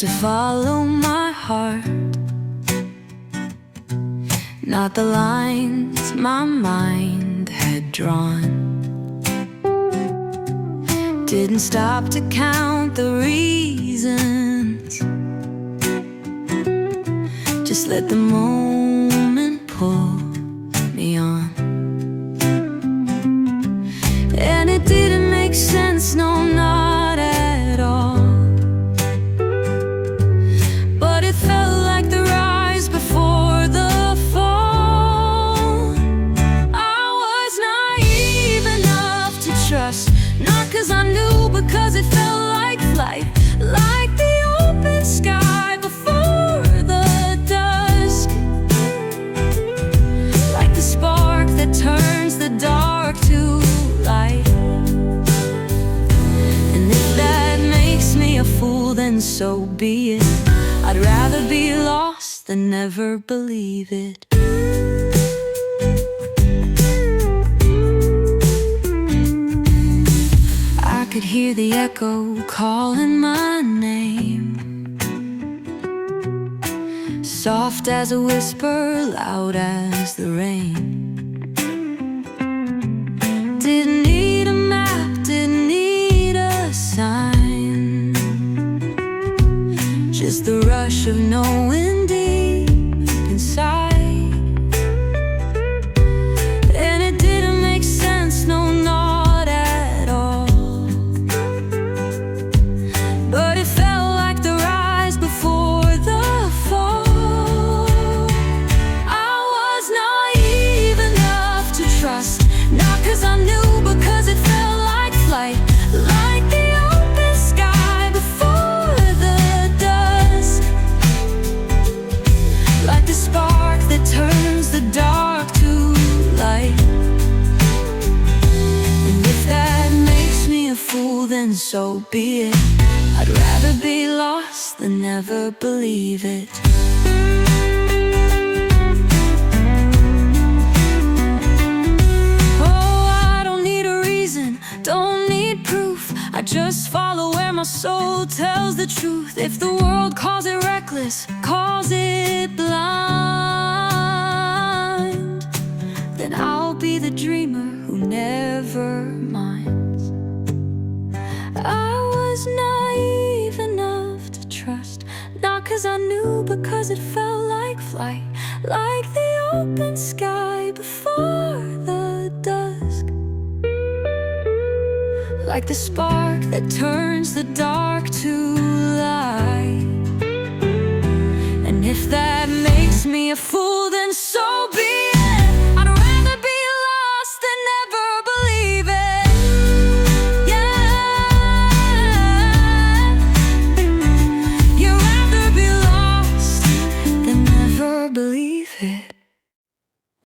to follow my heart, not the lines my mind had drawn. Didn't stop to count the reasons, just let the moment pull me on. And it didn't make sense, no, not at all. But it felt like the rise before the fall. I was naive enough to trust, not 'cause I knew, because it felt like flight, like the open sky before the dusk, like the spark that turns the dark to light. And if that makes me a fool, then so be it. I'd rather be lost than never believe it. I could hear the echo calling my name, soft as a whisper, loud as the rain. Didn't need a map, didn't need a sign, just the rush of knowing deep inside. And it didn't make sense, no, not at all. But it felt like the rise before the fall. I was naive enough to trust, not 'cause I knew, because it felt like flight, like the open sky before the dusk, like the spark that turns the dark to light. And if that makes me a fool, then so be it. I'd rather be lost than never believe it. Oh, I don't need a reason, don't need proof. I just follow where my soul tells the truth. If the world calls it reckless, calls it blind, then I'll be the dreamer who never minds. I was naive enough to trust, not 'cause I knew, because it felt like flight, like the open sky before the dusk, like the spark that turns the dark to light. And if that makes me a fool, then so